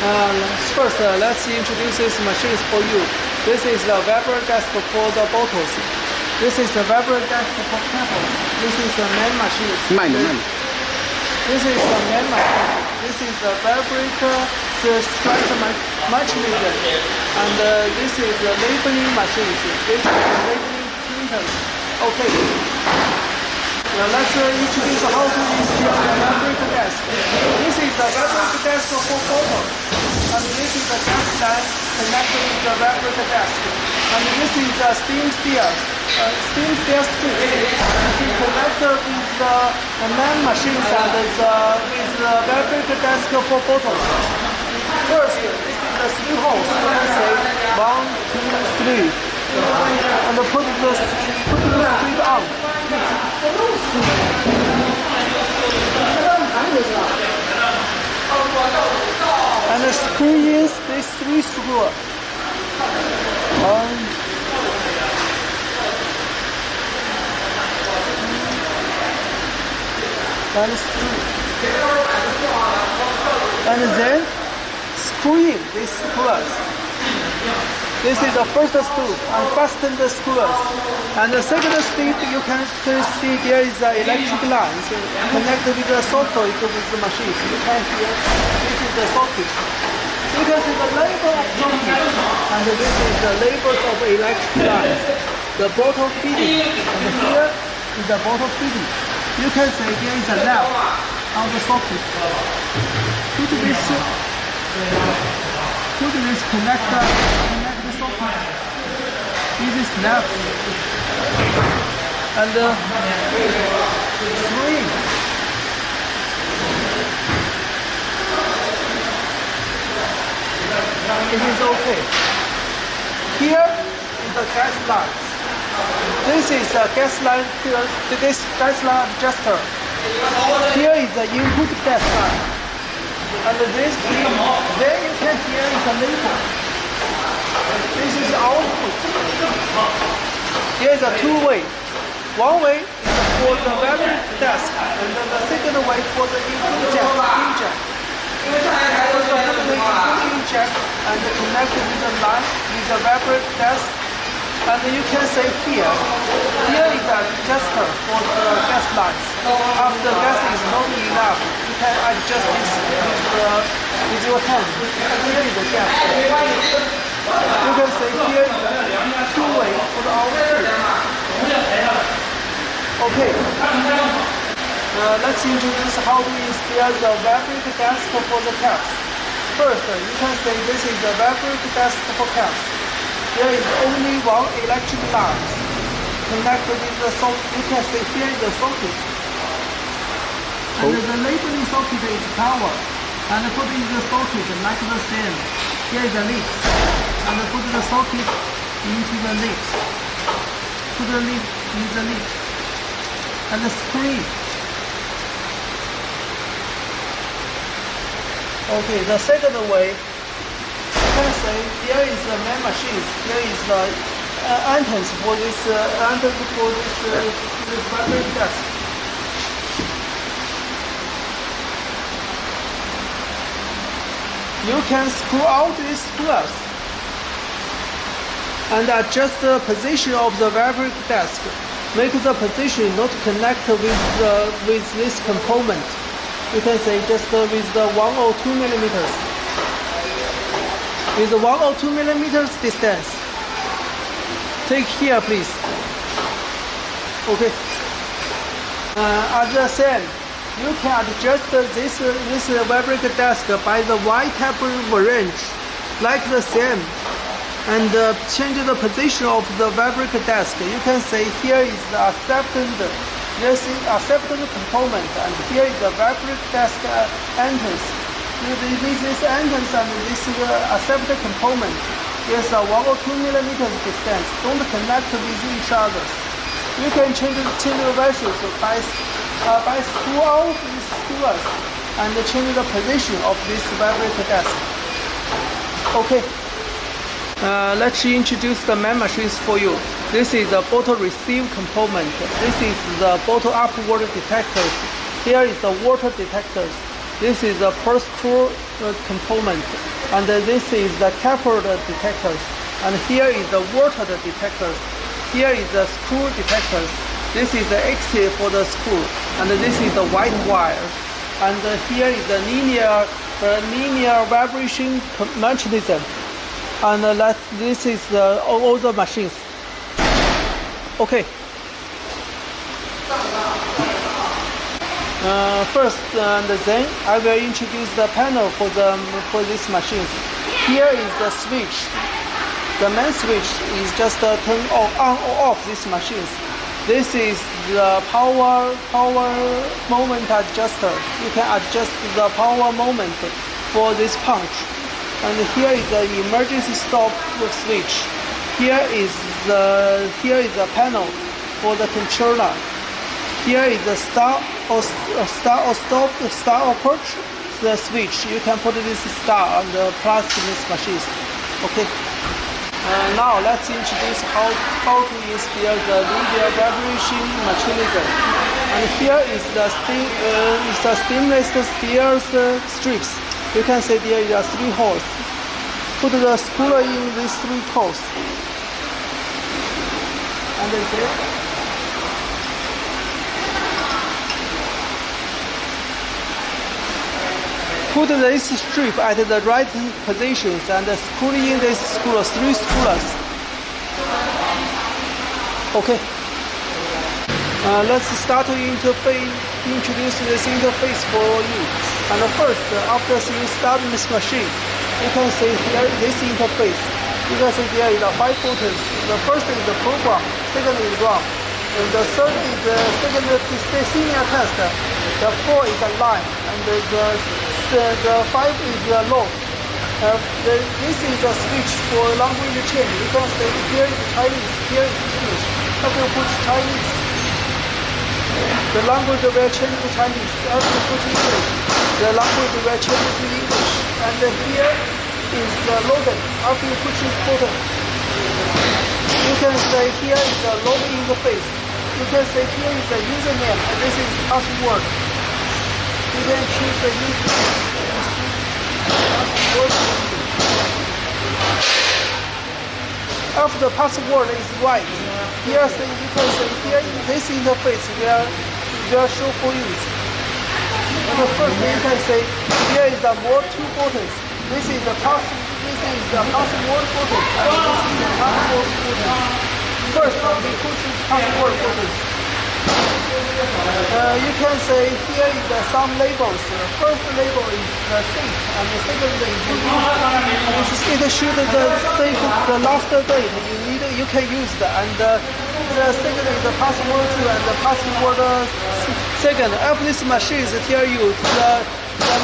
First, let's introduce these machines for you. This is the vapor desk for the bottles. This is the vapor desk for cables. This is the main machine. This is the main machine. This is the vibrator, the stress multimeter, and this is the labeling machine. This is the labeling printer. Okay. Let's introduce how to install the vibrator desk. This is the vibrator desk for bottle, and this is the gas line connected with the vibrator desk. And this is the steam stairs. Steam stairs too. It connected with the main machines and with the vibrator desk for bottles. First, this is the three holes. Say 1, 2, 3, and put the street on. And screw in these three screws. And then screw in these screws. This is the first screw, and fasten the screws. And the second step, you can see there is an electric line connected with the socket with the machine. You can see this is the socket. You can see the label of socket, and this is the labels of electric lines. The bottle feeding, and here is the bottle feeding. You can see there is a knob on the socket. Put this connector. This is left and screen. It is okay. Here is the gas line. This is the gas line. This gas line adjuster. Here is the input gas line. And this here, then you can hear is the label. This is output. There is a two-way. One way is for the vapor desk, and then the second way for the inject. First put the inject and connect with the line with the vapor desk. And you can see here is an adjuster for the gas lines. After the gas is not enough, you can adjust this with your hand. Here is the gas. You can see here is two-way for the output. Okay. Let's introduce how to install the vibrator desk for the caps. First, you can see this is the vibrator desk for caps. There is only one electric line connected with the socket. You can see here is the socket. And the labeling socket is power. And put in the socket like the same. Here is the lead. And put the socket into the lead. Put the lead in the lead. And the screen. Okay, the second way. You can say here is the main machine. Here is the entrance for this vibrator desk. You can screw out these screws and adjust the position of the vibrator desk. Make the position not connect with this component. You can say just with the 1 or 2 millimeters. With 1 or 2 millimeters distance. Take here, please. Okay. As I said, you can adjust this vibrator desk by the Y-type range, like the same, and change the position of the vibrator desk. You can see here is the acceptance. This is acceptance component, and here is the vibrator desk entrance. This is entrance and this is the acceptor component. There's a 1 or 2 millimeters distance. Don't connect with each other. You can change the ratios by screw out these screws and change the position of this vibrator desk. Okay. Let's introduce the main machines for you. This is the bottle receive component. This is the bottle upward detectors. Here is the water detectors. This is the per screw component, and this is the cathode detectors. And here is the water detectors. Here is the screw detectors. This is the exit for the screw, and this is the white wire. And here is the linear vibration mechanism. And this is all the machines. Okay. First and then I will introduce the panel for these machines. Here is the switch. The main switch is just turn on or off these machines. This is the power moment adjuster. You can adjust the power moment for this punch. And here is the emergency stop switch. Here is the panel for the controller. Here is the start or stop, start or push the switch. You can put this star on the plus these machines. Okay. Now let's introduce how to install the linear vibration mechanism. And here is the stainless steel strips. You can see there are 3 holes. Put the screw in these 3 holes. And then there. Put this strip at the right positions and screw in these screws, 3 screws. Okay. Let's start to introduce this interface for you. And first, after you start this machine, you can see here this interface. You can see there is 5 buttons. The first is the program, second is run, and the third is the senior test. The 4 is a line, and the 5 is the load. This is the switch for language change. You can say here is Chinese, here is English. After you put Chinese, the language will change to Chinese. After you put English, the language will change to English. And here is the loading. After you push this button, you can say here is the loading interface. You can say here is the username, and this is password. You can choose the password. After the password is right, here you can say here in this interface will show for you. And the first you can say here is the more 2 buttons. This is the password button, and this is the password button. First we put this password button. You can say here is some labels. First label is the date, and the second is the it should the last date you can use that, and the second is the password and the password second. After this machine tell you the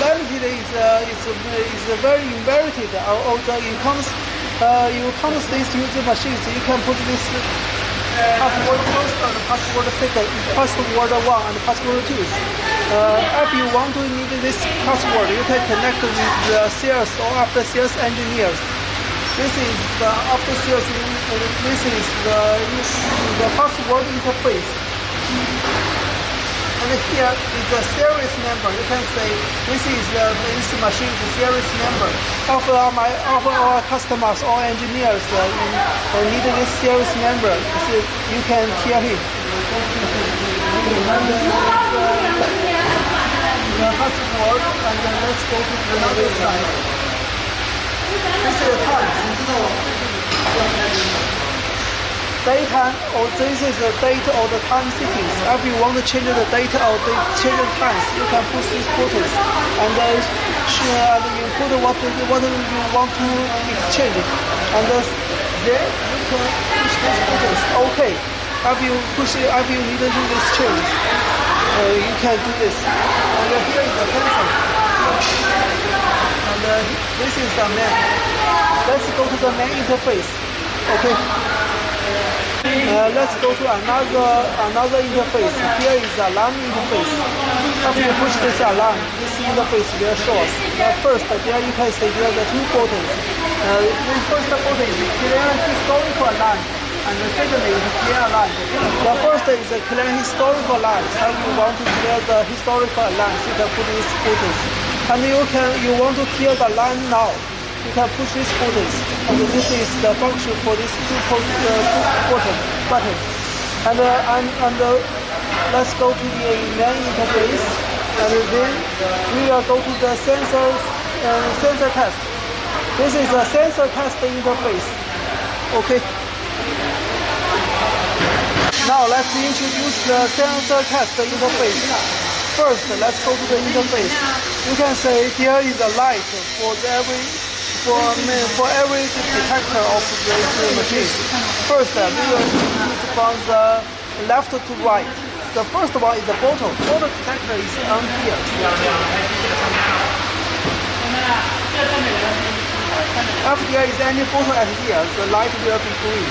limited is very inverted, or you can't this user machines. You can put this password first and password second, password 1 and password 2. If you want to need this password, you can connect with the sales or after sales engineers. This is the after sales. This is the password interface. And here is the series number. You can say this is this machine's series number. Of our customers or engineers need this series number. You can hear him. The password, and then let's go to another side. This is the time. Daytime, or this is the date or the time settings. If you want to change the date or change the times, you can push these buttons, and you put what you want to exchange, and then you can push these buttons. Okay. If you need to do this change, you can do this. And here is the pencil. And this is the main. Let's go to the main interface. Okay. Let's go to another interface. Here is the alarm interface. After you push this alarm, this interface will show us. First, there you can see there are 2 buttons. The first button is clear historical alarm, and the second is clear alarm. The first is a clear historical alarm. If you want to clear the historical alarms, you can put these buttons. And you want to hear the line now. You can push these buttons, and this is the function for these two buttons. And let's go to the main interface, and then we will go to the sensor test. This is a sensor test interface. Okay. Now let's introduce the sensor test interface. First, let's go to the interface. You can say here is a light for every detector of this machine. First, we will choose from the left to right. The first one is the photo. Photo detector is on here. If there is any photo at here, the light will be green.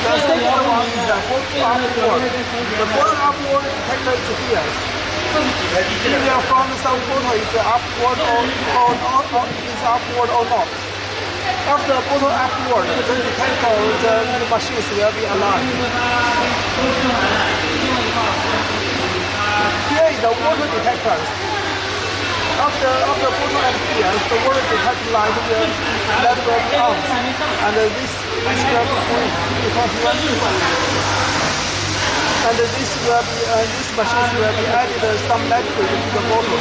The second one is the photo upward. The photo upward detector is here. If you are from some photo is upward or is upward or not. After the photo upward, the detector, the machines will be aligned. Here is the water detectors. After photo appears, the water detector light will be on, and this will be green because you are and this machine will be added some liquid to the bottle.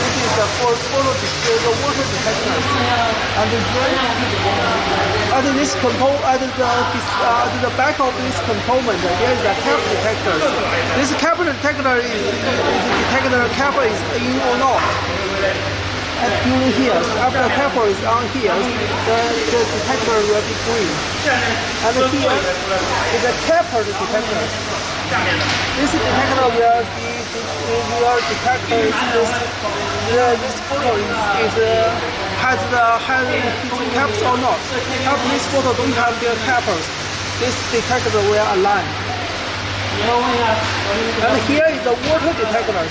This is the water detector, and the back of this component there is a cap detector. This cap detector is detector cap is in or not. And during here, after the cap is on here, the detector will be green. And here is a capped detector. This detector will detect this photo has caps or not. If this photo don't have the caps, this detector will align. And here is the water detector.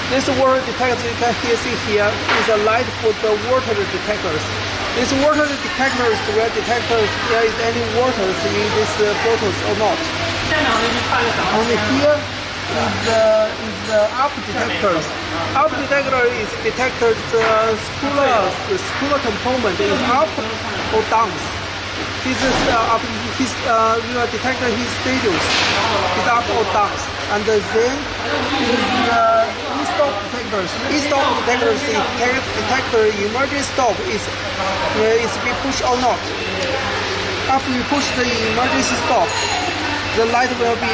This water detector you can see here is a light for the water detectors. This water detectors will detect if there is any water in these bottles or not. And here is the up detectors. Up detector is detected the cooler component is up or down. This is will detect his status is up or down. And then is the e-stop detectors. E-stop detectors detect the emergency stop is be pushed or not. After you push the emergency stop, the light will be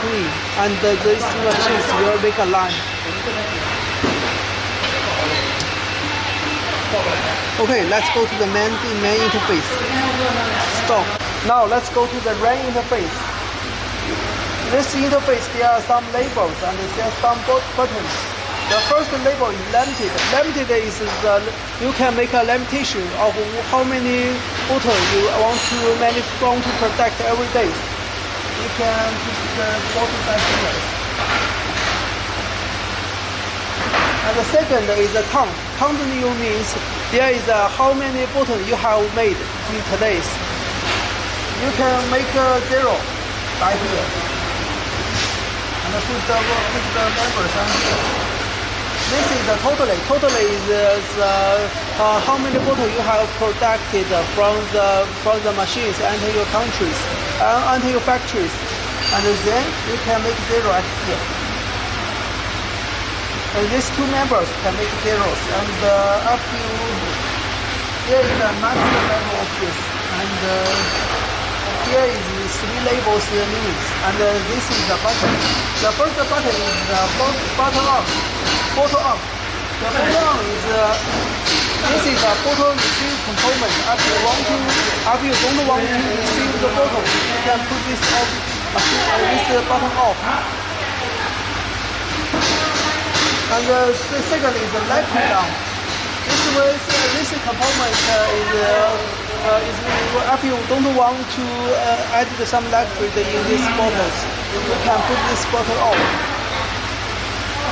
green, and these machines will make a line. Okay, let's go to the main interface. Stop. Now let's go to the RAN interface. This interface, there are some labels and there are some buttons. The first label is limited. Limited is you can make a limitation of how many bottles you want to protect every day. You can put the bottle back here. And the second is the count. Count means there is how many bottles you have made in today's. You can make a 0 right here. And put the numbers on here. This is the totally. Totally is how many bottles you have protected from the machines enter your countries, enter your factories, and then you can make 0 at here. And these two members can make zeros, and up to here is a master level of this, and here is 3 labels limits, and this is the button. The first button is the button up, photo up. The photo on is this is a photo receive component. If you don't want to receive the photo, you can put this off, this button off. And the second is the light down. This component is if you don't want to add some liquid in these bottles, you can put this bottle off.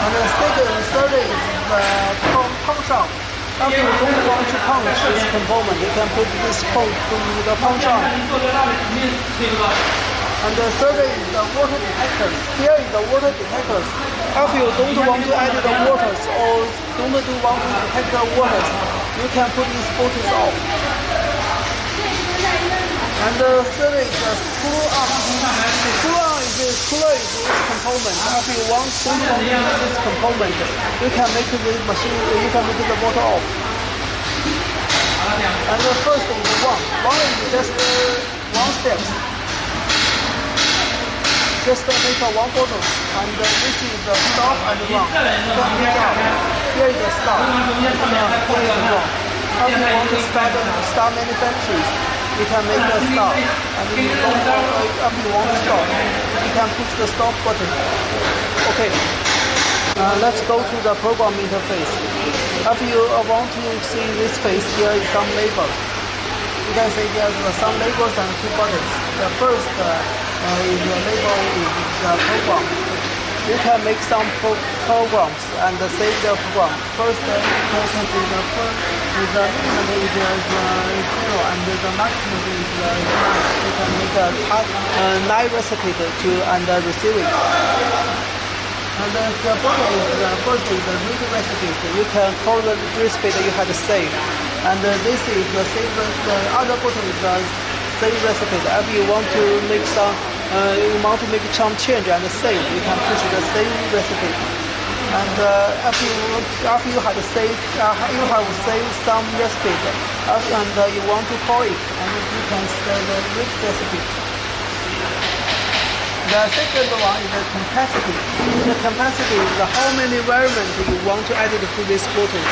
And the third is the punch on. If you don't want to punch this component, you can put this punch to the punch on. And the third is the water detector. Here is the water detectors. If you don't want to add the waters or don't want to detect the waters, you can put these photos off. And the third is the cooler arm. The cooler is this component. If you don't want to use this component, you can make the machine. You can make the water off. And the first is one. One is just one step. Just make one photo. And this is the stop and run. Here is the stop. Here is the run. If you want to start manufacturing, you can make a stop. And if you want to stop, you can push the stop button. Okay. Let's go to the program interface. If you want to see this page, here is some labels. You can see there's some labels and two buttons. The first is the label is the program. You can make some programs and save the program. First, you can see the minimum is 0 and the maximum is 9. You can make a 9 recipe and receive it. And the bottom is first is the read recipes. You can call the recipe that you had saved. And this is the save. The other button is the save recipe. If you want to make some change and save, you can push the save recipe. And after you have saved some recipe, and you want to call it, and you can say the read recipe. The second one is the capacity. The capacity is how many variants you want to add to these photos.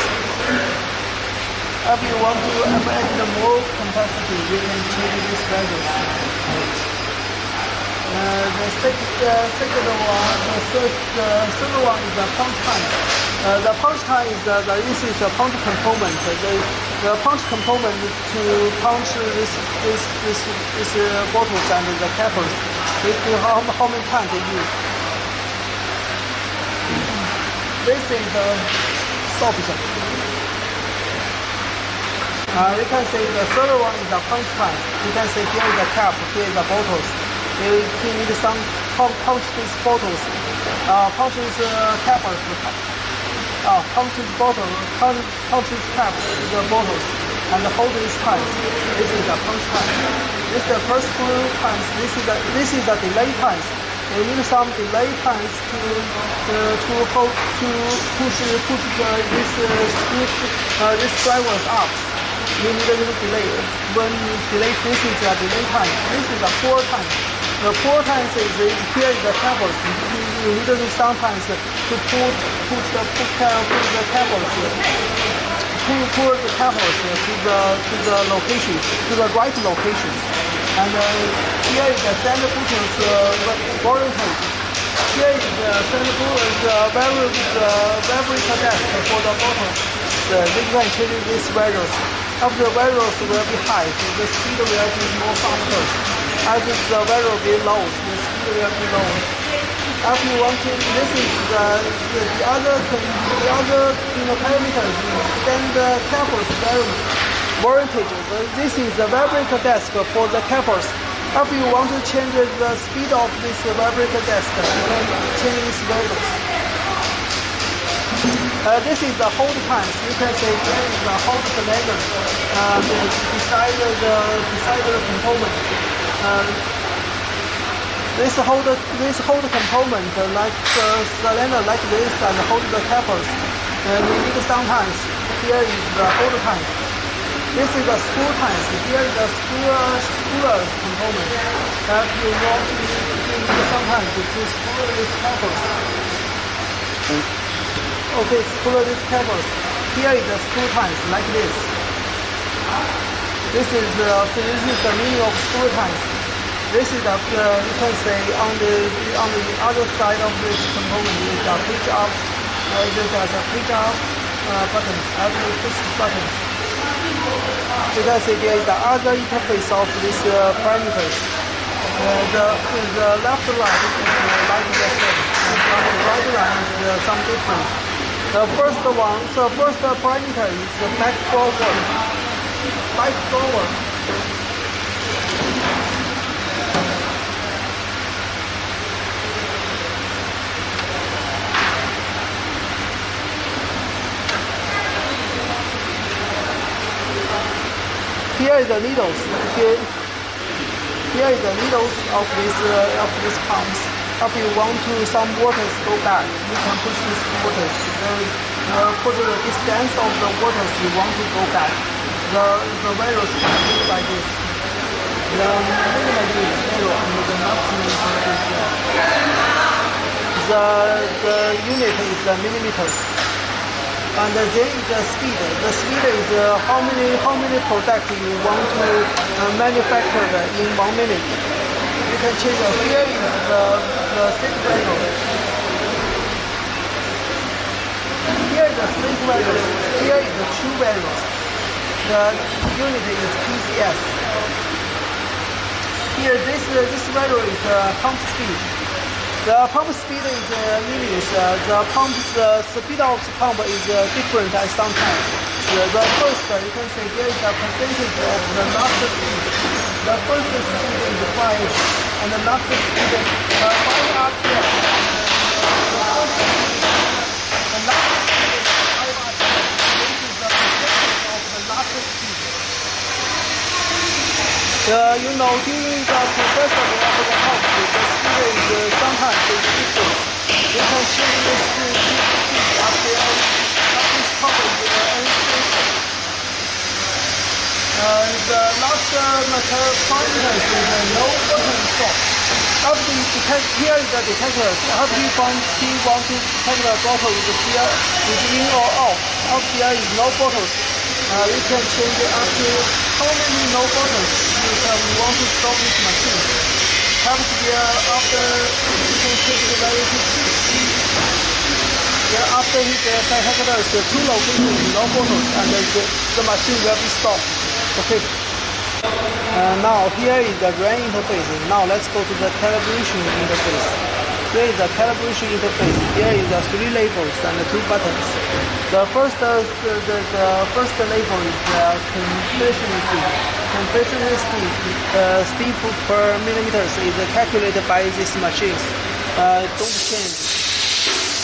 If you want to add more capacity, you can change this value. The third one is the punch time. The punch time is this is the punch component. The punch component to punch these bottles and the cappers. How many times they use. This is the solution. You can see the third one is the punch time. You can see here is the cap, here is the bottles. You need some punch these bottles, punch these cappers, punch these bottles, punch these caps, the bottles, and hold these times. This is the punch time. This is the first few times. This is the delay times. You need some delay times to push this drivers up. You need a little delay. When you delay, this is the delay time. This is the pour time. The pour time is here is the cables. You need to sometimes to push the cables. Pull the cables to the location, to the right location. And here is the center bushings oriented. Here is the center bushings vibrator desk for the bottle. You can change these values. If the values will be high, the speed will be more faster. As the value will be low, the speed will be low. If you want to, this is the other parameters. Then the cables voltage. This is the vibrator desk for the cables. If you want to change the speed of this vibrator desk, you can change these values. This is the hold times. You can say there is the hold cylinder beside the component. This hold component like cylinder like this and hold the cables. You need sometimes. Here is the hold time. This is the spool times. Here is the spooler component. If you want to sometimes to spool these cables. Okay, spool these cables. Here is the spool times like this. This is the meaning of spool times. This is the you can say on the other side of this component is the page up. This is the page up button. Every push button. You can see there is the other interface of these parameters. The left line is like the same, and on the right line is some different. The first parameter is the back forward. here is the needles. Here is the needles of these pumps. If you want to some waters go back, you can push these waters. Put the distance of the waters you want to go back. The virus can be like this. The minimum is 0 and the maximum is 0. The unit is the millimeters. And then is the speed. The speed is how many products you want to manufacture in 1 minute. You can change. Here is the stick value. Here is the stick value. Here is the true values. The unit is PCS. Here this value is pump speed. The pump speed is meaningless. The speed of the pump is different at some time. The first, you can say here is the percentage of the last speed. The first speed is 5, and the last speed is 5 up here. The last speed is 5 up here. This is the percentage of the last speed. During the process of the pump, the speed is sometimes different. You can change this to speed after this pump is unstable. The last material parameter is no button stop. After you detect, here is the detector. After you want to detect the bottle is in or out. After there is no bottles. You can change it up to how many no bottles you want to stop this machine. After you can change the value to 2. Then after he detects 2 locations no bottles and the machine will be stopped. Okay. Now here is the RAN interface. Now let's go to the calibration interface. Here is the calibration interface. Here is the 3 labels and the 2 buttons. The first label is the compression speed. Compression speed per millimeters is calculated by these machines. Don't change.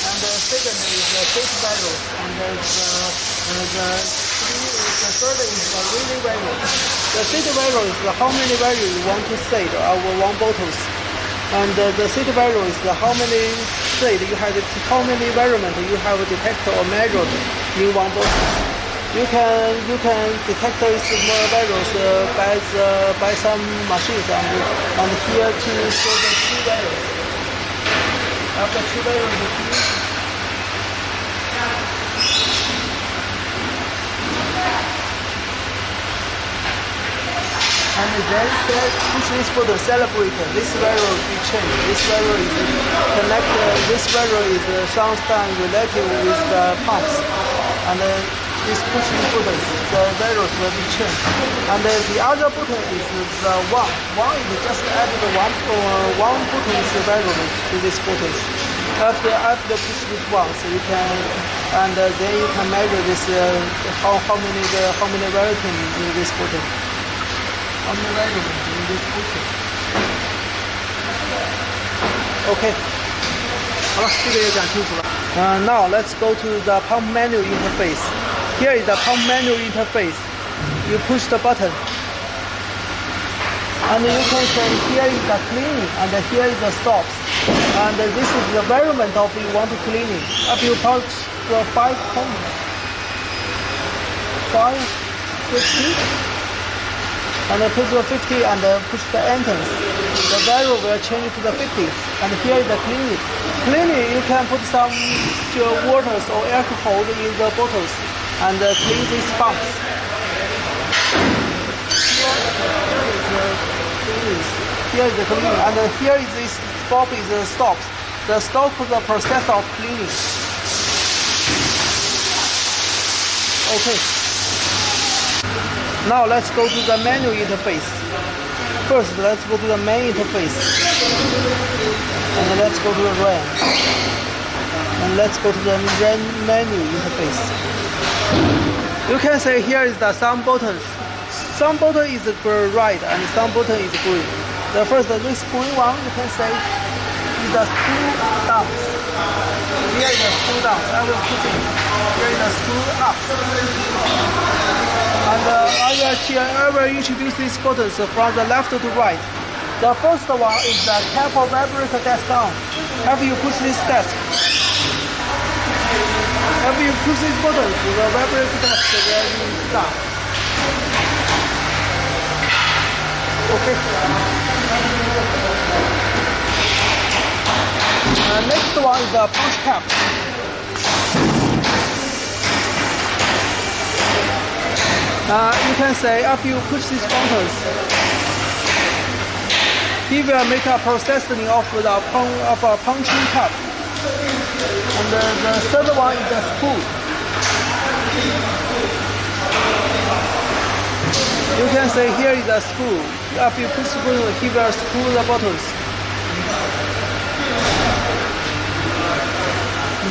And the second is the state value. And the third is the relay value. The state value is how many value you want to set over 1 bottles. And the state value is how many state you have, how many environment you have detected or measured in 1 bottle. You can detect these more values by some machines and here to show the 2 values. After 2 values, and then push this button, celebrate. This value will be changed. This value is connected. This value is sometimes related with the pumps. And this pushing button, the values will be changed. And the other button is the 1. 1 is just added one button's value to this button. After push this once, you can, and then you can measure this how many values in this button. Okay. Now let's go to the pump menu interface. Here is the pump menu interface. You push the button, and you can say here is the cleaning, and here is the stops, and this is the environment of you want to cleaning. If you touch the 550. And push the 50 and push the entrance. The value will change to the 50. And here is the cleaning. Cleaning, you can put some waters or alcohol in the bottles and clean these pumps. Here is the cleaning. And here is this stop is the stops. The stop for the process of cleaning. Okay. Now let's go to the menu interface. First, let's go to the main interface. And let's go to the RAN. And let's go to the RAN menu interface. You can say here is the some buttons. Some button is red and some button is green. The first, this green one, you can say is the screw down. Here is the screw down. I will put it. Here is the screw up. And I will introduce these buttons from the left to right. The first one is the capo vibrator desk down. After you push this desk, after you push these buttons, the vibrator desk will start. Okay. Next one is the punch cap. You can say after you push these buttons, he will make a processing of a punching cap. And the third one is the spool. You can say here is a spool. After you push the button, he will spool the buttons.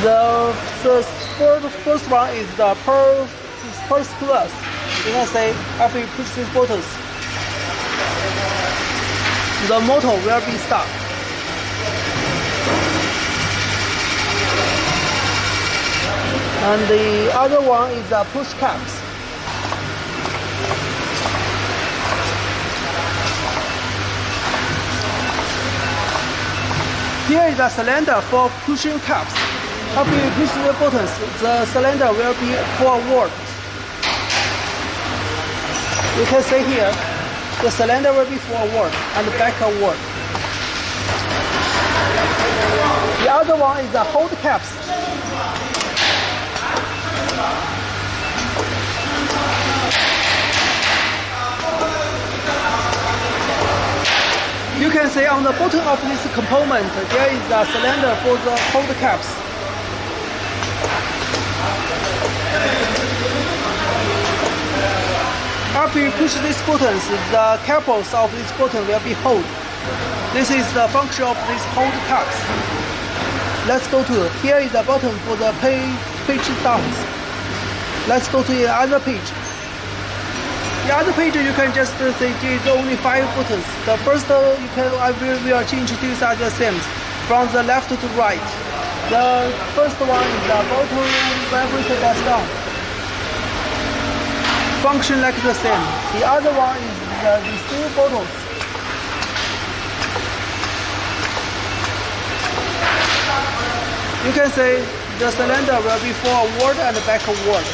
The first one is the pulse plus. You can say after you push these buttons, the motor will be stopped. And the other one is the push caps. Here is a cylinder for pushing caps. After you push the buttons, the cylinder will be forward. You can see here, the cylinder will be forward and backward. The other one is the hold caps. You can see on the bottom of this component, there is a cylinder for the hold caps. After you push these buttons, the capos of this button will be held. This is the function of these hold caps. Let's go to, here is the button for the page downs. Let's go to the other page. The other page you can just say there is only 5 buttons. The first I will introduce are the same, from the left to right. The first one is the bottom vibrator desk down. Function like the same. The other one is the receive buttons. You can say the cylinder will be forward and backward.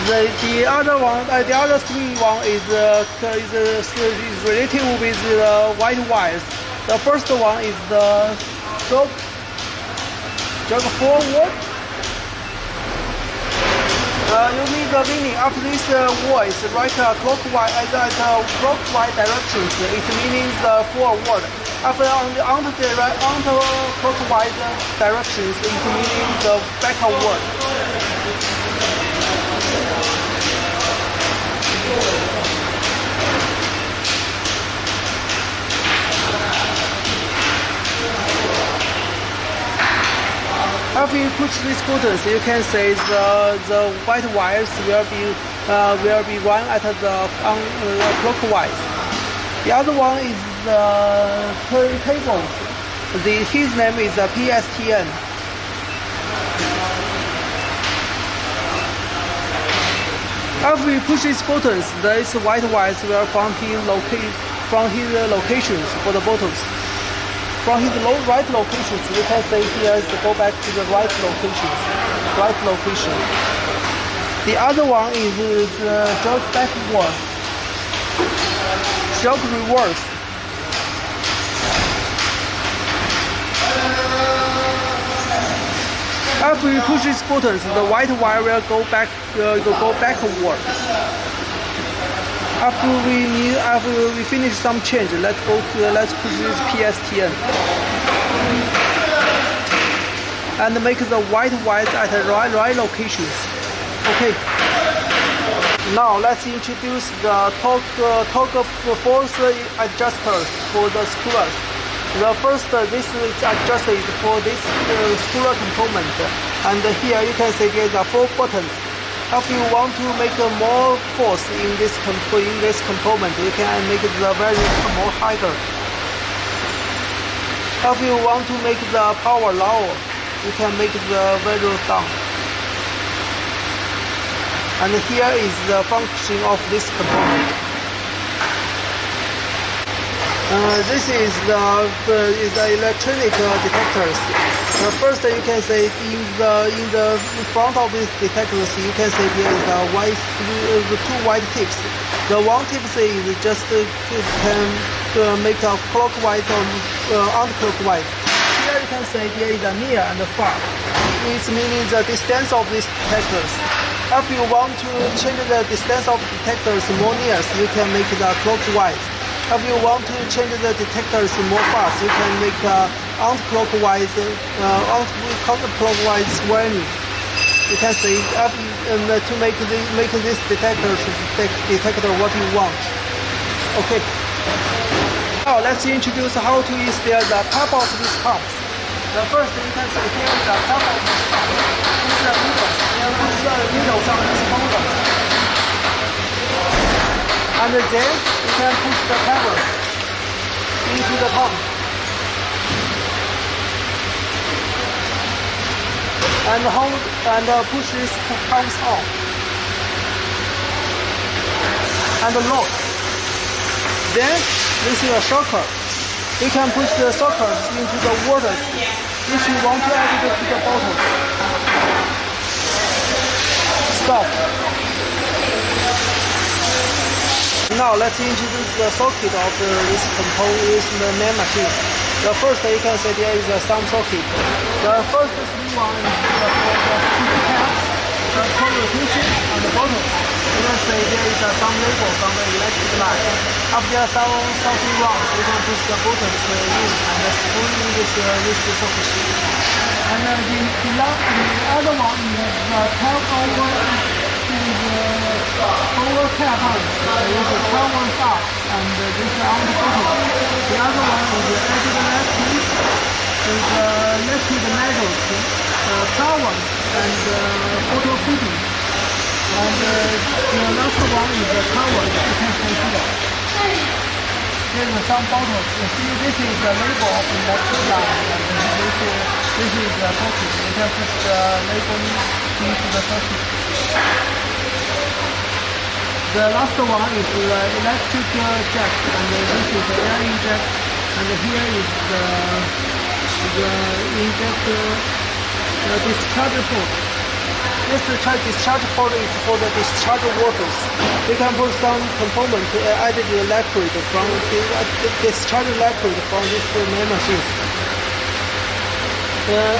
The other 3 one is related with the white wires. The first one is the jog forward. You need the meaning after this voice, right clockwise directions. It means the forward. After on the counterclockwise directions, it means the backward. After you push these buttons, you can say the white wires will be run at the clockwise. The other one is the turntable. His name is PSTN. After you push these buttons, these white wires will from his locations for the buttons. From his right locations, you can say here to go back to the right location. The other one is jog backward, jog reverse. After you push these buttons, the white wire will go backward. After we finish some change, let's push this PSTN and make the white wires at the right locations. Okay. Now let's introduce the toggle force adjusters for the spoolers. The first, this is adjusted for this spooler component, and here you can see there are 4 buttons. If you want to make more force in this component, you can make the value more higher. If you want to make the power lower, you can make the value down. And here is the function of this component. This is the electronic detectors. First, you can say in the front of these detectors, you can see there is the two white tips. The one tip is just can make a clockwise or anti-clockwise. Here you can see there is a near and a far. It means the distance of these detectors. If you want to change the distance of detectors more near, you can make it clockwise. If you want to change the detectors more fast, you can make counterclockwise swirling. You can see to make this detector what you want. Okay. Now let's introduce how to install the top of these pumps. The first you can see here is the top of this pump. This is the needle. You put the needle on this holder. And then you can push the cover into the pump. And hold and push this pumps on. And lock. Then this is a shocker. You can push the shocker into the water if you want to add it to the bottle. Stop. Now let's introduce the socket of this component, the main machine. The first you can see there is some socket. The first one is for the push tabs, the pole rotation, and the bottom. You can see there is some labels on the electric line. If there's something wrong, you can push the buttons in and screw in this socket. And the other one is the tap over tap on. Is the 12 ones up, and this is on the bottom. The other one is the acid electric, is electric metals, power, and photo fitting. And the last one is the cover. You can see here. There are some bottles. You see, this is the label of the electric line, and this is the socket. You can put the label into the socket. The last one is the electric jack, and this is the air inject, and here is the injector discharge port. This discharge port is for the discharge waters. You can put some component added liquid from discharge liquid from this main machine.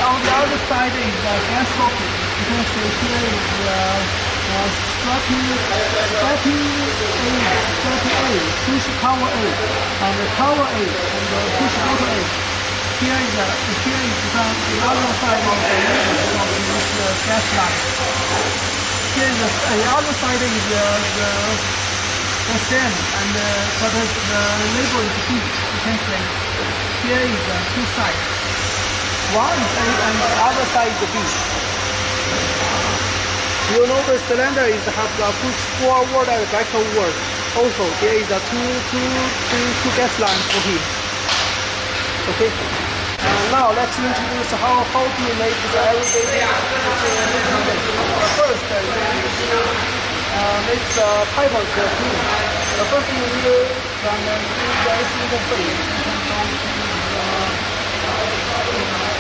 On the other side is the gas socket. You can see here is strapping A, push cover A, and cover A, and push auto A. Here is the other side of the gas line. Here is the other side is the same, and but the label is big. You can see here is the two sides. One is A and the other side is B. You know the cylinder is have the push forward and backward. Also, there is a two gas lines for him. Okay. Now let's introduce how to make the everyday. First, make the pipers clean. The first thing you do is the AC interface.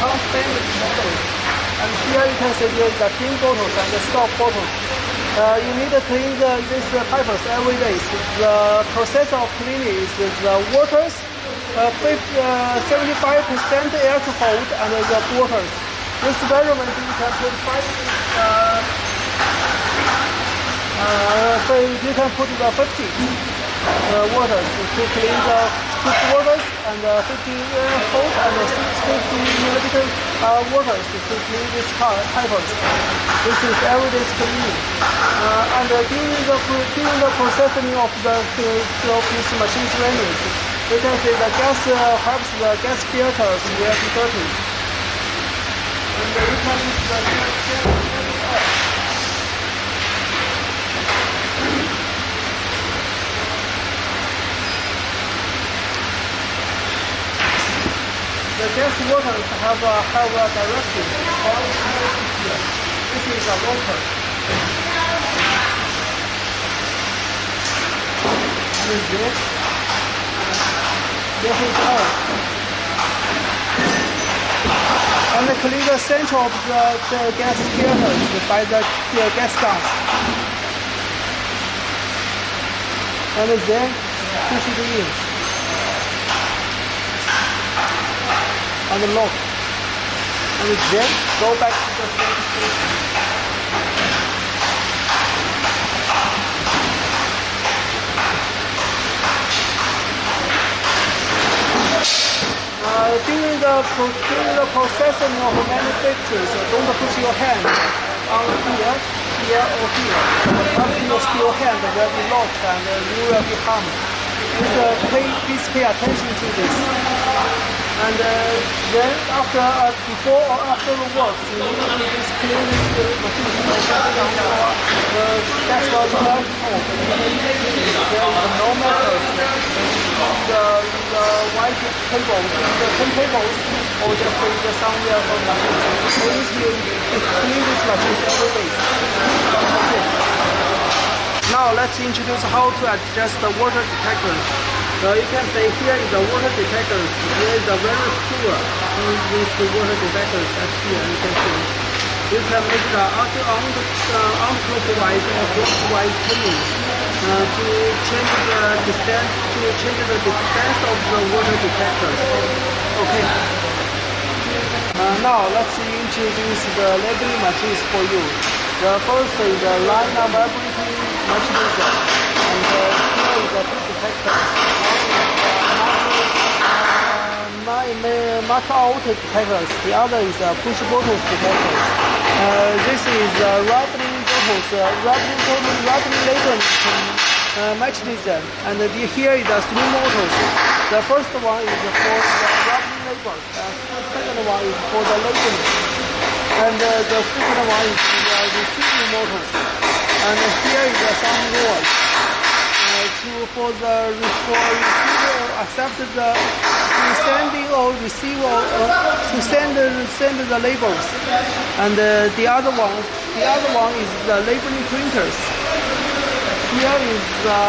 Constant interface. And here you can see there is the clean bottles and the stop bottles. You need to clean these pipers every day. So the process of cleaning is the waters, 75% alcohol and the waters. This measurement you can put so you can put the 50 waters to clean the 6 waters and 50 volt and 650 milliliter waters to clean these pipers. This is everyday cleaning. And during the processing of this machine's running, you can see the gas helps the gas filters will be dirty. And you can use the gas The gas waters have a direction. This is a water. is this. This is on. And clean the center of the gas filter by the gas gun. And then push it in. And lock. And then go back to the station. During the processing of manufacturers, don't put your hand on here, or here. If your steel hand will be locked and you will be harmed. Please pay attention to this. And then before or after the work, you need to just clean this machine. That's what we have for. There is no method. The white tables, the 10 tables, or just somewhere for machine. So if you clean this machine every day. Okay. Now let's introduce how to adjust the water detectors. You can see here is the water detectors. Here is a very poor with the water detectors. That's here you can see. You can make the unclockwise or clockwise tuning to change the distance of the water detectors. Okay. Now let's introduce the labeling machines for you. The first is the line of vibrating mechanism, and here is the two detectors. Mark out detectors. The other is push buttons detectors. This is rubbing buttons, rubbing labeling mechanism, and here is the three motors. The first one is for the rubbing label. The second one is for the labeling, and the second one is the receiving motors. And here is some rods for receiver accept the sending or receiver to send the labels. And the other one is the labeling printers. Here is the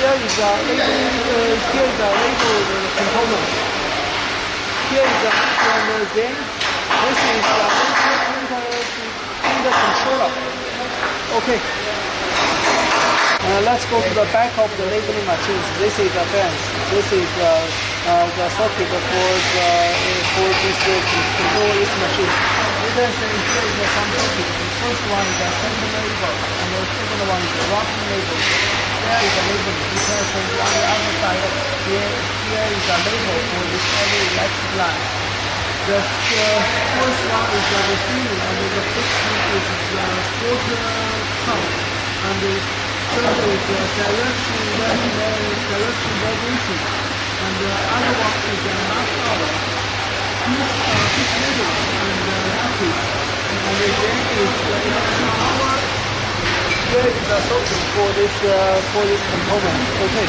label component. Here is and then this is the labeling printer controller. Okay. Let's go to the back of the labeling machines. This is the fence. This is the socket for this machine. You can see here is some socket. The first one is the center label, and the second one is the rubbing label. There is the label. You can see on the other side. Here is the label for this every electric line. The first one is the receiving, and the first one is the filter count, and the third is the direction vibration, and the other one is the mass power, pitch level, and active, and then is the electric power. Here is the socket for this component. Okay.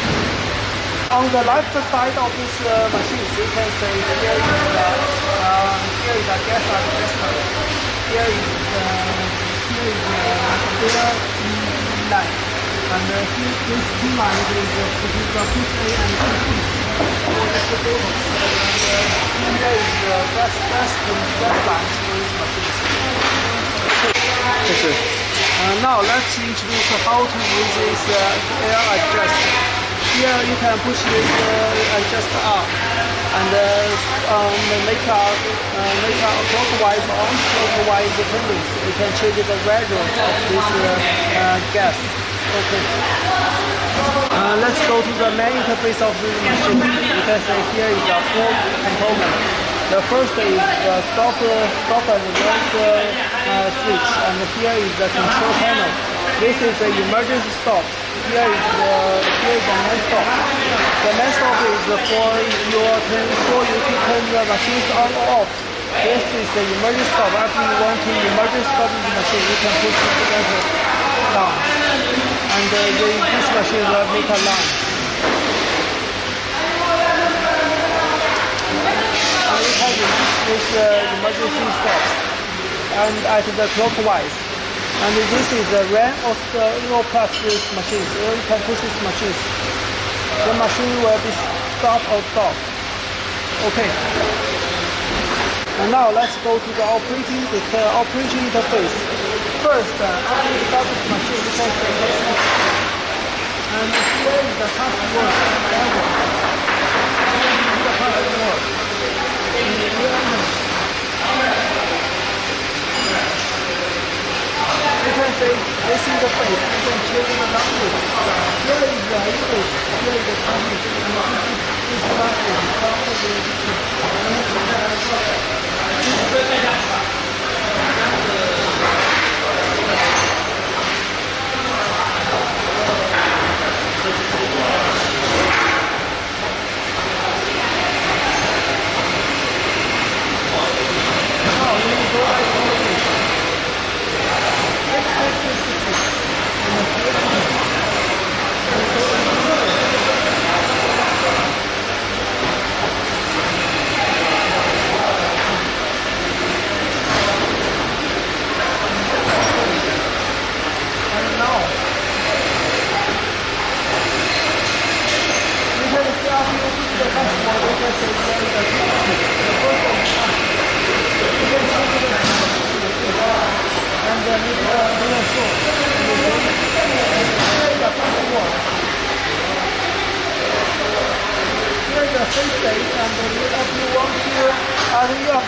On the left side of this machine, you can see here is the gas adjuster. Here is the line, and this two lines is the push A and push B for this bottle. And here is the gas line for this machine. Okay. Now let's introduce how to use this air adjuster. Here you can push this adjust up and make a clockwise or unclockwise dependence. You can change the value of this gas. Okay. Let's go to the main interface of this machine. You can see here is the four components. The first is the stop and rest switch, and here is the control panel. This is the emergency stop. Here is the main stop. The main stop is for you to turn the machines on or off. This is the emergency stop. After you want to emergency stop the machine, you can push the button down, and this machine will make a line. And you can use this emergency stops and at the clockwise. And this is the RAM of the plus this machines, or you can push this machines. the machine will be stop or stop. Okay. And now let's go to the operating interface. First, after you start this machine, you can say this. And here is the password. The password. You can say this is the face. You can change the language. Here is the English. Here is the Chinese. And this is language.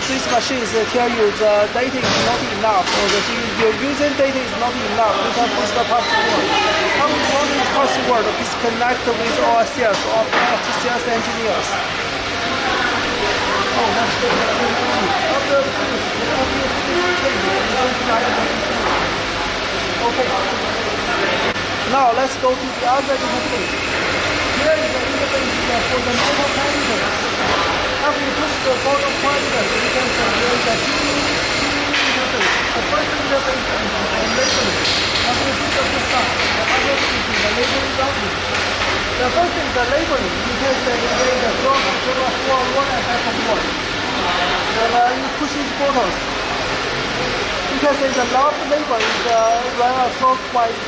These machines tell you the data is not enough, or your using data is not enough. You can push the password. How you want the password disconnect with our sales or sales engineers. Oh, that's good. Okay. Now let's go to the other interface. Here is the interface for the motor parameter. After you push the photo parameter, you can select the two interface. The first interface is the labeling. After you push the first one, the other is the labeling routing. The first is the labeling. You can select the forward and backward. Then you push these photos. You can say the last label is run clockwise.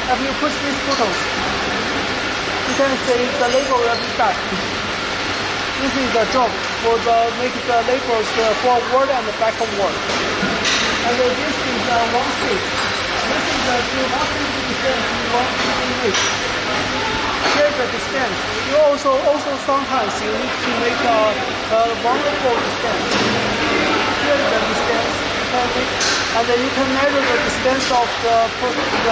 After you push these photos, you can say the label will be done. This is the job for make the labels forward and backward. And this is one stage. This is the two distance you want to reach. Here's the distance. You also sometimes you need to make a vulnerable distance. Here's the distance. And then you can measure the distance of the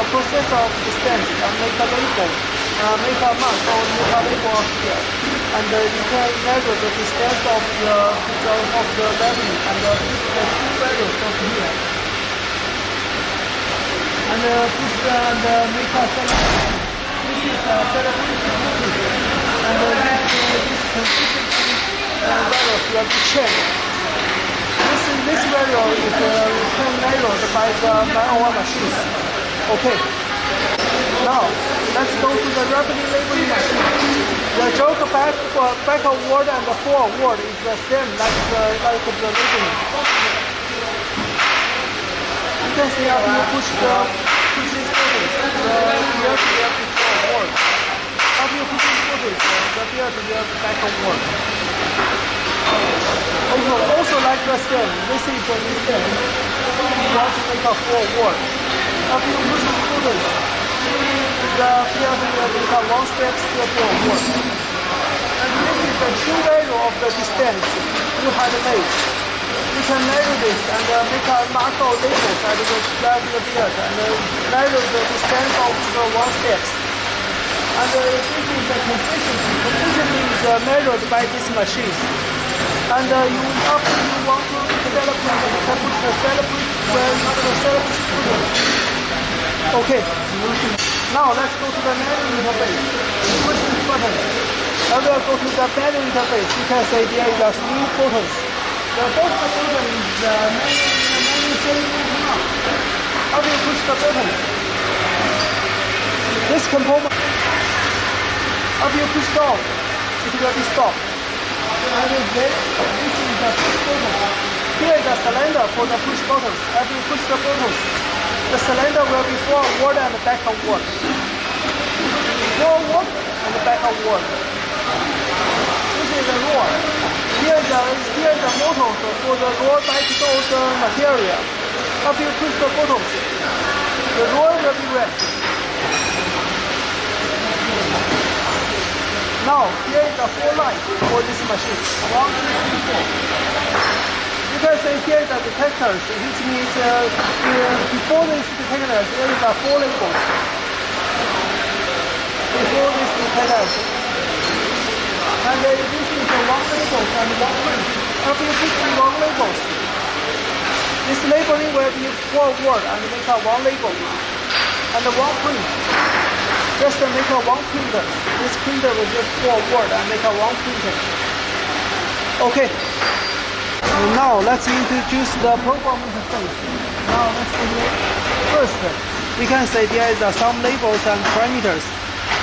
process of distance and make a label. Make a mark or make a label here. And you can measure the distance of the value and the two values of here. And push and make a selection. This is a selection. And this consistency values will be changed. This value is measured by our machines. Okay. Now let's go to the rapidly labeling machine. The joke backward and the forward is the same like the labeling. You can see after you push these photos, the field will be forward. After you push these photos, the field will be backward. Also like the same, this is the distance. You want to make a forward. After you push these photos, the field will become one step still forward. And this is the true value of the distance you had made. You can measure this and make a mark or labels at the field and measure the distance of the one steps. And this is the consistency. Consistency is measured by these machines. And after you want to celebrate, you can put the celebrate where you want to celebrate. Okay. Now let's go to the menu interface. Push this button. I will go to the menu interface. You can see there is a few buttons. The first button is the menu setting now. After you push the button, this component, after you push down, it will be stopped. And then this is the push button. Here is the cylinder for the push buttons. After you push the buttons, the cylinder will be forward and backward. Forward and the backward. This is the roll. Here is the motor for the roll back those material. After you push the buttons, the roll will be red. Now, here is the 4 lights for this machine. 1, 2, 3, 4. You can see here the detectors, which means before these detectors, there is a 4 labels. Before these detectors. And this is the 1 label and 1 print. After you put the 1 labels, this labeling will be forward and make a 1 label. And the 1 print. Just to make a 1 printer. This printer will just forward and make a 1 printer. Okay. Now let's introduce the program interface. Now let's do it. First, we can say there is some labels and parameters.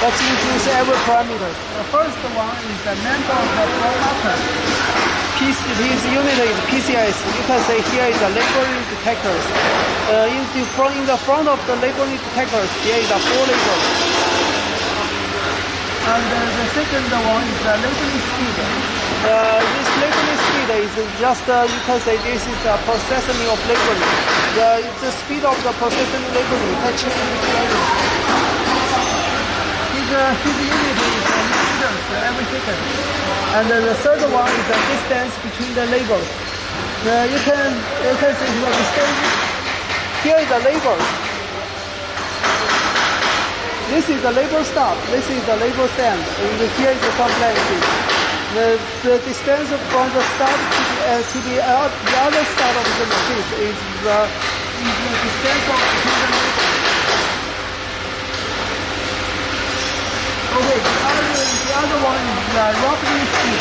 Let's introduce every parameter. The first one is the number of the flow marker. This unit is PCS. You can say here is the labeling detectors. In the front of the labeling detectors, there is a 4 labels. And the second one is the labeling speed. This labeling speed is just, you can say this is the processing of labeling. The speed of the processing labeling, you can change this labeling. His unit is meters every second. And the third one is the distance between the labels. You can see the distance. Here is the labels. This is the label stop. This is the label stand. And here is the complexity. The distance from the start to the other side of the machine is the distance of between the labels. Okay, the other one is the rubbing speed.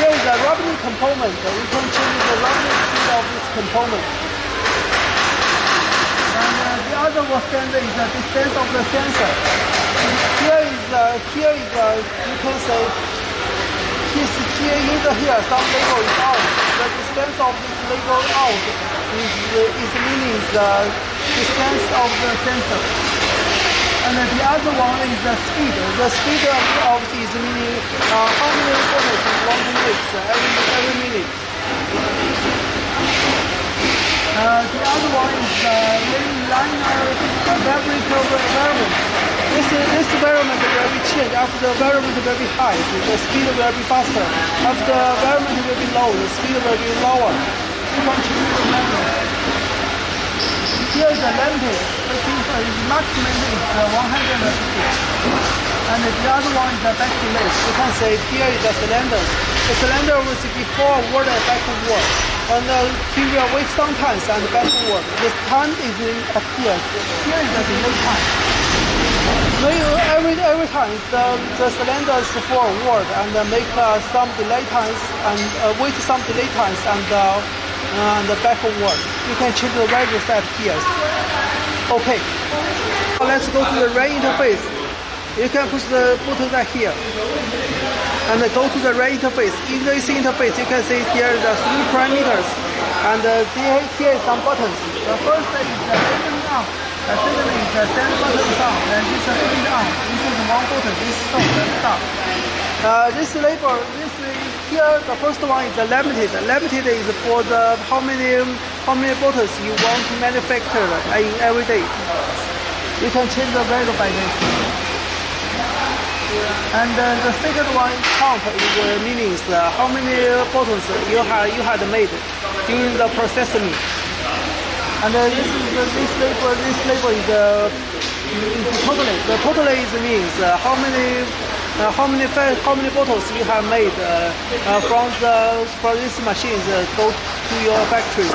Here is the rubbing component. We can change the rubbing speed of this component. And the other one standard is the distance of the sensor. Here is you can say here some label is out. The distance of this label out is meaning the distance of the sensor. And the other one is the speed. The speed of this meaning how many photos is want to make every minute. The other one is the linear vibrator environment. This environment will be changed. After the environment will be high, the speed will be faster. After the environment will be low, the speed will be lower. You can change the measure. Here is the length. The maximum is 150. And the other one is the back to left. You can say here is the cylinder. The cylinder was before word and backward. And we will wait sometimes and backward. The time is up here. Here is the delay time. Every time the cylinder is forward and make some delay times and wait some delay times and backward. You can change the value set here. Okay. Now let's go to the RAID interface. You can push the button right here and go to the RAID interface. In this interface, you can see here the 3 parameters and here is some buttons. The first is the labeling on. The second is the send button on. And this is read on. This is 1 button. This stop and stop. This label, here the first one is the limited. Limited is for the how many bottles you want to manufacture in every day. You can change the value by this. And the second one count means how many bottles you had made during the processing. And this label is totally. The totally means how many bottles you have made from these machines go to your factory.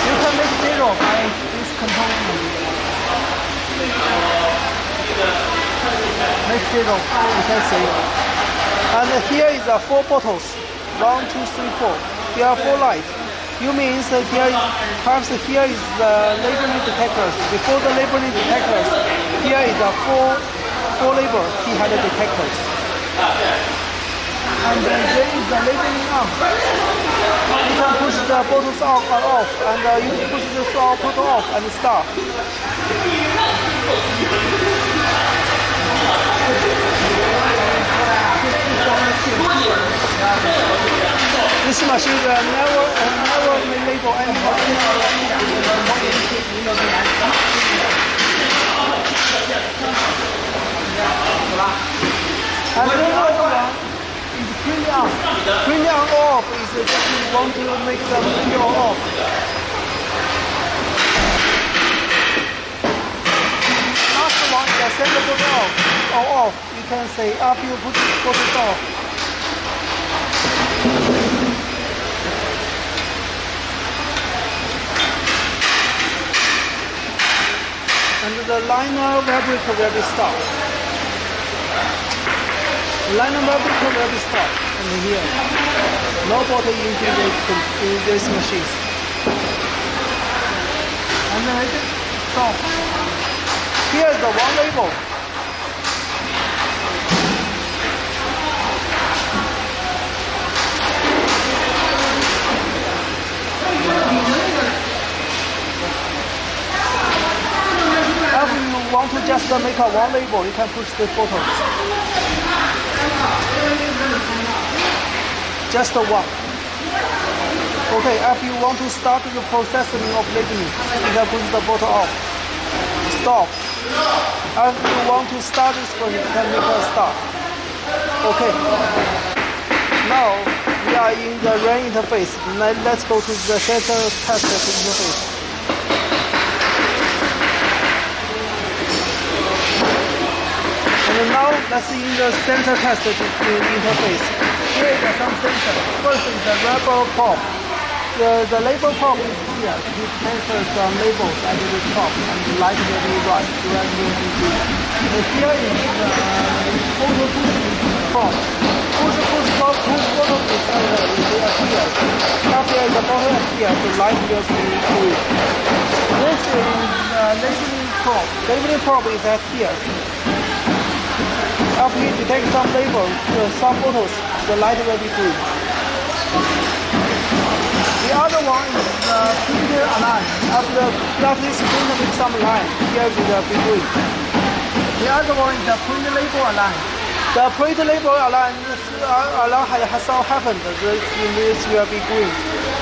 You can make 0 by this component. Make 0, you can see. And here is 4 bottles. 1, 2, 3, 4. Here are 4 lights. You means perhaps here is the labeling detectors. Before the labeling detectors, here is the 4 label keyhead detectors. And then there is the labeling arm. You can push the bottles on or off, and you push the bottle off and start. This machine will never label any part. And the other one is printing on. Printing on off is just you want to make them pure off. Last one is send the bottle off or off. You can say after you put this bottle off. And the liner fabric will be stopped. Liner fabric will be stopped. And here, no bottle in this machine. And then it stop. Here is the one label. If you want to just make a one label, you can push the photos. Just one. Okay, if you want to start the processing of labeling, you can push the bottle off. Stop. If you want to start this one, you can make a start. Okay. Now we are in the RAN interface. Let's go to the sensor test interface. And now let's see in the sensor test interface. Here is some sensor. First is the rubber pop. The label pop is here. It transfers some labels at the top and the light will be right. And here is the photo pop. Push photo is here. After the bottom here, the light will be green. This is labeling prop. Labeling prop is at here. After you detect some labels, some photos, the light will be green. The other one is the printer align. After this printer with some line, here will be green. The other one is the print label align. The print label align has so happened. This will be green.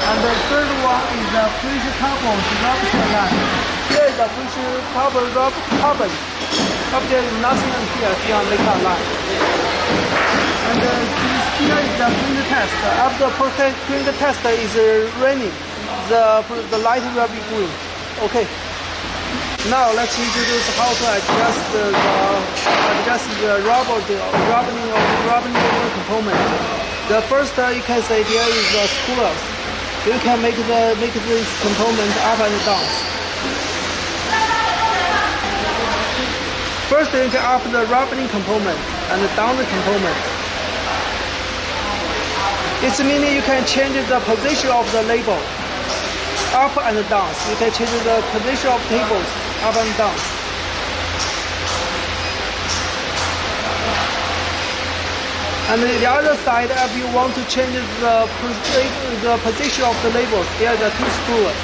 And the third one is the print carbon rubber align. Here is the print carbon. Up there is nothing here make a line. And here is the print test. After print test is running, the light will be green. Okay. Now let's introduce how to adjust the rubbing component. The first you can say there is the screws. You can make this component up and down. First you can up the rubbing component and down the component. It's meaning you can change the position of the label up and down. You can change the position of tables up and down. And the other side, if you want to change the position of the labels, there are the two screws.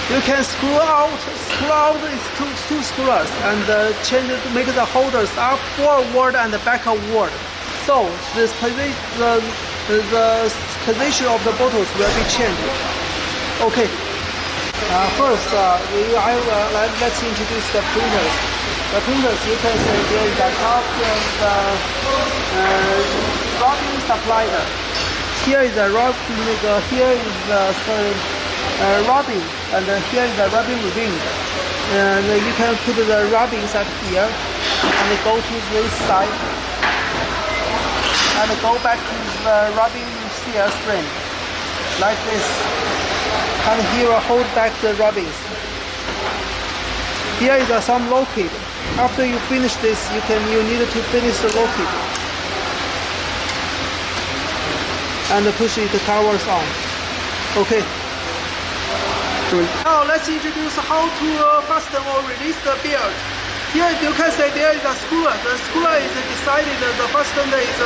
You can screw out these two screws and make the holders up forward and backward. So this the position of the bottles will be changed. Okay. First, let's introduce the printers. The printers, you can say there is the top and the rubbing supplier. Here is the rubbing, and here is the rubbing ring. And you can put the rubbings at here, and go to this side, and go back to the rubbing seal spring, like this. And here hold back the rubbings. Here is some locate. After you finish this, you need to finish the locate. And push the covers on. Okay. Now let's introduce how to fasten or release the beard. Here you can say there is a screw. The screw is decided the fasten is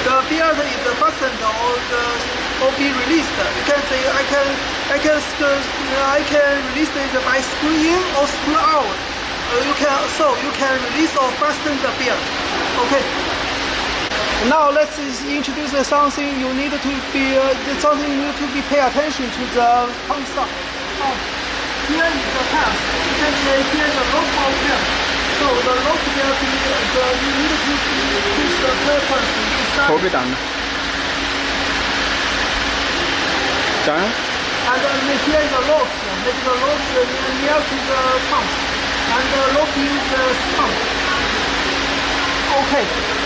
the beard is fastened or be released. You can say I can release it by screw in or screw out. you can release or fasten the beer. Okay. Now let's introduce something you need to be pay attention to the pump stop. Here is the tap. You can see here the lock out here. So the lock will be you need to push the purpose inside. 头给挡了。讲呀。And here is the lock. Make the lock near to the pump. And the lock is the pump. Okay.